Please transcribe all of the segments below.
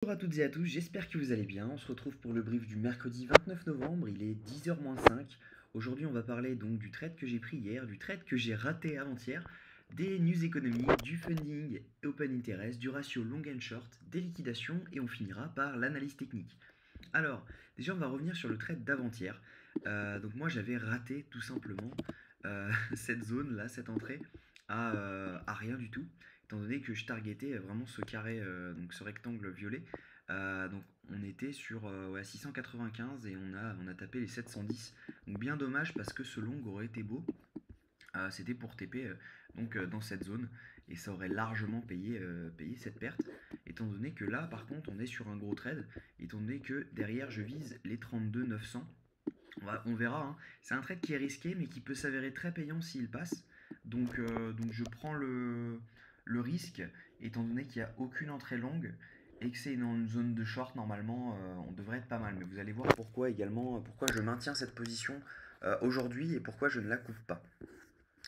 Bonjour à toutes et à tous, j'espère que vous allez bien. On se retrouve pour le brief du mercredi 29 novembre, il est 10h-5. Aujourd'hui, on va parler donc du trade que j'ai pris hier, du trade que j'ai raté avant-hier, des news économiques, du funding open interest, du ratio long and short, des liquidations et on finira par l'analyse technique. Alors, déjà, on va revenir sur le trade d'avant-hier. Donc moi, j'avais raté tout simplement cette zone-là, cette entrée, à rien du tout, étant donné que je targetais vraiment ce carré, donc ce rectangle violet. Donc on était sur ouais, 695 et on a tapé les 710. Donc bien dommage parce que ce long aurait été beau. C'était pour TP dans cette zone et ça aurait largement payé cette perte étant donné que là par contre on est sur un gros trade étant donné que derrière je vise les 32 900. On verra, hein. C'est un trade qui est risqué mais qui peut s'avérer très payant s'il passe donc je prends le risque étant donné qu'il n'y a aucune entrée longue et que c'est une zone de short normalement on devrait être pas mal mais vous allez voir pourquoi également pourquoi je maintiens cette position aujourd'hui et pourquoi je ne la couvre pas.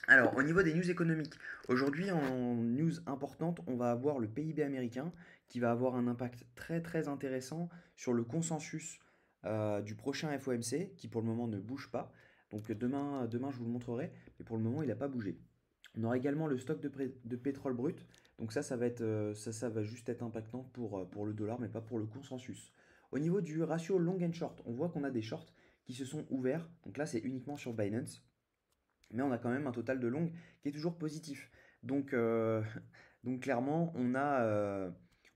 Alors, au niveau des news économiques, aujourd'hui en news importante, on va avoir le PIB américain qui va avoir un impact très très intéressant sur le consensus du prochain FOMC qui pour le moment ne bouge pas. Donc demain je vous le montrerai, mais pour le moment il n'a pas bougé. On aura également le stock de pétrole brut, donc ça va être, ça va juste être impactant pour le dollar, mais pas pour le consensus. Au niveau du ratio long and short, on voit qu'on a des shorts qui se sont ouverts, donc là c'est uniquement sur Binance mais on a quand même un total de long qui est toujours positif. Donc, donc clairement, on a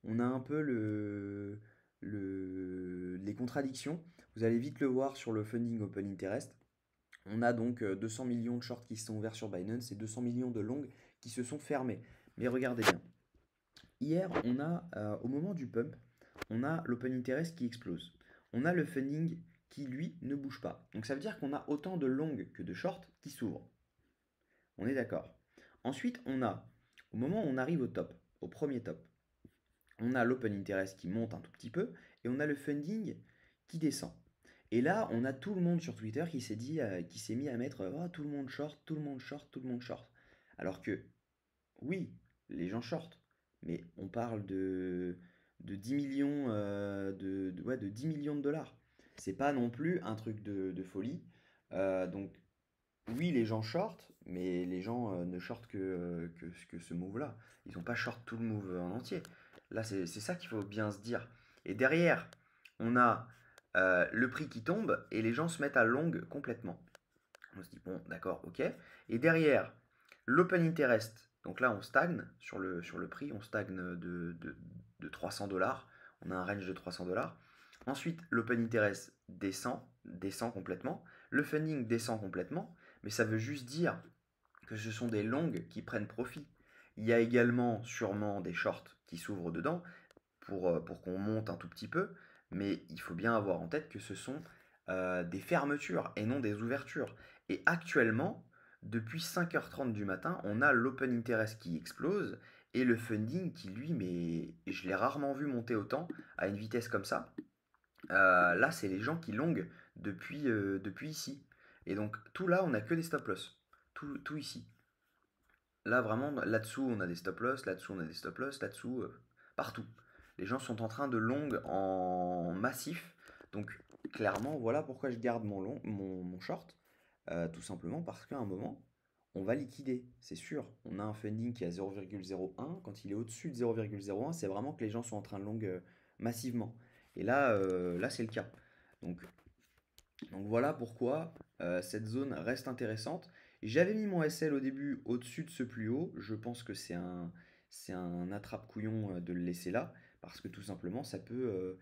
un peu les contradictions. Vous allez vite le voir sur le funding open interest. On a donc 200 millions de shorts qui se sont ouverts sur Binance et 200 millions de longs qui se sont fermés. Mais regardez bien. Hier, on a, au moment du pump, on a l'open interest qui explose. On a le funding qui, lui, ne bouge pas. Donc ça veut dire qu'on a autant de longs que de shorts qui s'ouvrent. On est d'accord. Ensuite, on a, au moment où on arrive au top, au premier top, on a l'open interest qui monte un tout petit peu et on a le funding qui descend. Et là, on a tout le monde sur Twitter qui s'est dit, qui s'est mis à mettre oh, tout le monde short, tout le monde short, tout le monde short. Alors que, oui, les gens short, mais on parle de 10 millions, ouais, de 10 millions de dollars. C'est pas non plus un truc de folie. Donc oui, les gens short, mais les gens ne short que ce move-là. Ils n'ont pas short tout le move en entier. Là, c'est ça qu'il faut bien se dire. Et derrière, on a le prix qui tombe et les gens se mettent à long complètement. On se dit, bon, d'accord, ok. Et derrière, l'open interest. Donc là, on stagne sur le prix, on stagne de 300 dollars. On a un range de 300 dollars. Ensuite, l'open interest descend complètement. Le funding descend complètement. Mais ça veut juste dire que ce sont des longs qui prennent profit. Il y a également sûrement des shorts qui s'ouvrent dedans pour qu'on monte un tout petit peu. Mais il faut bien avoir en tête que ce sont des fermetures et non des ouvertures. Et actuellement, depuis 5h30 du matin, on a l'open interest qui explose et le funding qui, lui, mais je l'ai rarement vu monter autant à une vitesse comme ça. Là, c'est les gens qui longuent depuis ici. Et donc, tout là, on n'a que des stop loss. Tout ici. Là, vraiment, là-dessous, on a des stop loss, là-dessous, on a des stop loss, là-dessous, partout. Les gens sont en train de long en massif. Donc, clairement, voilà pourquoi je garde mon short. Tout simplement parce qu'à un moment, on va liquider, c'est sûr. On a un funding qui est à 0,01. Quand il est au-dessus de 0,01, c'est vraiment que les gens sont en train de long massivement. Et là c'est le cas. Donc, donc voilà pourquoi cette zone reste intéressante. J'avais mis mon SL au début au-dessus de ce plus haut. Je pense que c'est un attrape-couillon de le laisser là. Parce que tout simplement, ça peut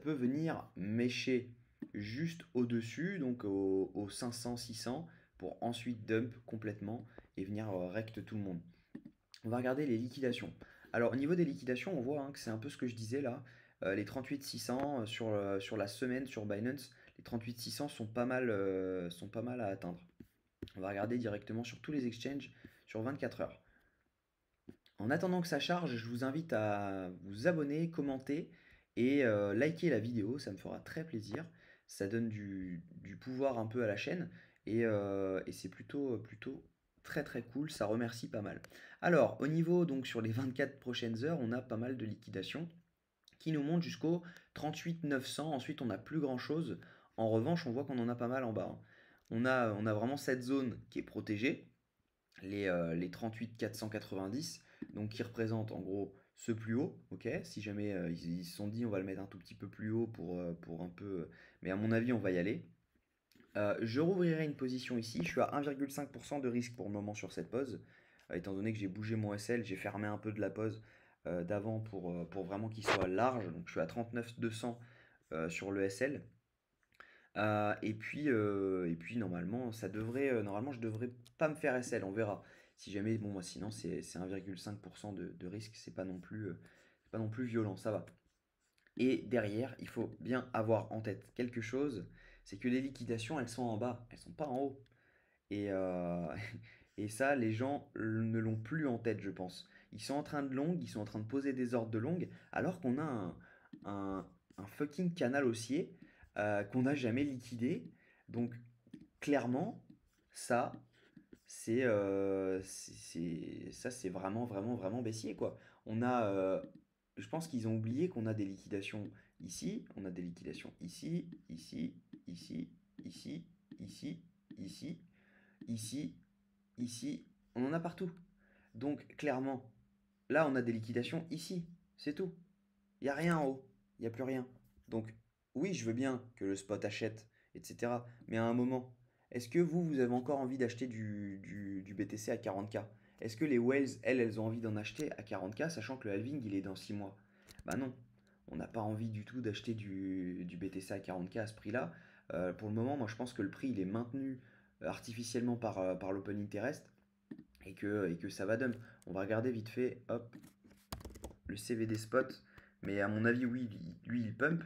venir mécher juste au-dessus, donc au 500-600, pour ensuite dump complètement et venir rect tout le monde. On va regarder les liquidations. Alors, au niveau des liquidations, on voit hein, que c'est un peu ce que je disais là. Les 38 600 sur la semaine sur Binance, les 38 600 sont pas mal à atteindre. On va regarder directement sur tous les exchanges sur 24 heures. En attendant que ça charge, je vous invite à vous abonner, commenter et liker la vidéo, ça me fera très plaisir. Ça donne du pouvoir un peu à la chaîne et c'est plutôt très très cool, ça remercie pas mal. Alors, au niveau donc sur les 24 prochaines heures, on a pas mal de liquidations qui nous monte jusqu'au 38 900. Ensuite, on n'a plus grand-chose. En revanche, on voit qu'on en a pas mal en bas, hein. On a vraiment cette zone qui est protégée, les 38 490, donc qui représente en gros ce plus haut, ok? Si jamais ils se sont dit on va le mettre un tout petit peu plus haut pour un peu... Mais à mon avis, on va y aller. Je rouvrirai une position ici. Je suis à 1,5% de risque pour le moment sur cette pause. Étant donné que j'ai bougé mon SL, j'ai fermé un peu de la pause d'avant pour vraiment qu'il soit large. Donc je suis à 39 200 sur le SL. Et puis normalement, normalement je devrais pas me faire SL, on verra. Si jamais, bon, moi sinon c'est 1,5% de risque, c'est pas non plus violent, ça va. Et derrière, il faut bien avoir en tête quelque chose, c'est que les liquidations, elles sont en bas, elles sont pas en haut. Et, et ça, les gens ne l'ont plus en tête, je pense. Ils sont en train de long, ils sont en train de poser des ordres de longue, alors qu'on a un, un fucking canal haussier qu'on n'a jamais liquidé. Donc, clairement, ça, c'est vraiment, vraiment, vraiment baissier, quoi. On a, je pense qu'ils ont oublié qu'on a des liquidations ici, on a des liquidations ici, ici, ici, ici, ici, ici, ici, ici, on en a partout. Donc, clairement, là, on a des liquidations ici, c'est tout. Il n'y a rien en haut, il n'y a plus rien. Donc, oui, je veux bien que le spot achète, etc. Mais à un moment, est-ce que vous avez encore envie d'acheter du BTC à 40K? Est-ce que les whales, elles ont envie d'en acheter à 40K, sachant que le halving, il est dans 6 mois? Bah non, on n'a pas envie du tout d'acheter du BTC à 40K à ce prix-là. Pour le moment, moi, je pense que le prix, il est maintenu artificiellement par l'open interest et que ça va dump. On va regarder vite fait, hop, le CVD spot. Mais à mon avis, oui, lui, il pump.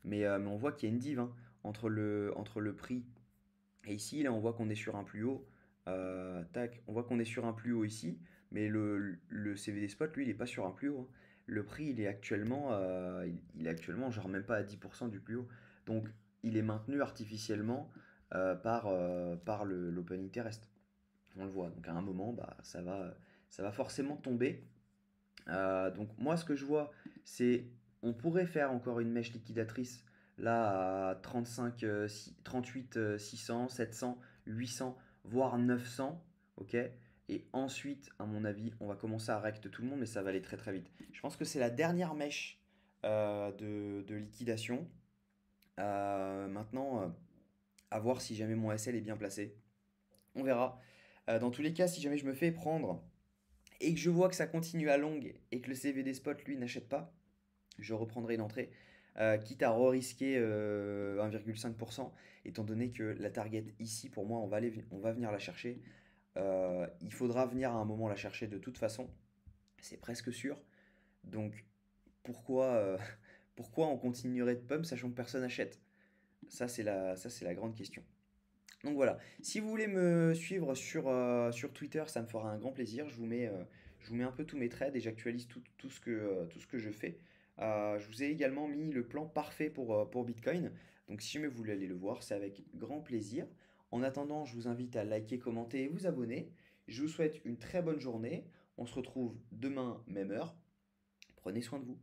Mais on voit qu'il y a une div, hein, entre le prix et ici. Là, on voit qu'on est sur un plus haut. Tac, on voit qu'on est sur un plus haut ici. Mais le CVD spot, lui, il n'est pas sur un plus haut, hein. Le prix, il est actuellement genre même pas à 10% du plus haut. Donc, il est maintenu artificiellement par l'open interest. On le voit. Donc, à un moment, bah, ça va forcément tomber. Donc moi ce que je vois, c'est on pourrait faire encore une mèche liquidatrice là à 35, 38, 600, 700, 800, voire 900, ok? Et ensuite, à mon avis, on va commencer à rect tout le monde, mais ça va aller très très vite. Je pense que c'est la dernière mèche de liquidation. Maintenant, à voir si jamais mon SL est bien placé. On verra. Dans tous les cas, si jamais je me fais prendre et que je vois que ça continue à longue et que le CVD spot lui n'achète pas, je reprendrai une entrée, quitte à re-risquer 1,5%, étant donné que la target ici, pour moi, on va venir la chercher. Il faudra venir à un moment la chercher de toute façon, c'est presque sûr. Donc pourquoi, pourquoi on continuerait de pump sachant que personne n'achète? Ça, c'est la grande question. Donc voilà, si vous voulez me suivre sur Twitter, ça me fera un grand plaisir. Je vous mets un peu tous mes trades et j'actualise tout ce que je fais. Je vous ai également mis le plan parfait pour Bitcoin. Donc si jamais vous voulez aller le voir, c'est avec grand plaisir. En attendant, je vous invite à liker, commenter et vous abonner. Je vous souhaite une très bonne journée. On se retrouve demain, même heure. Prenez soin de vous.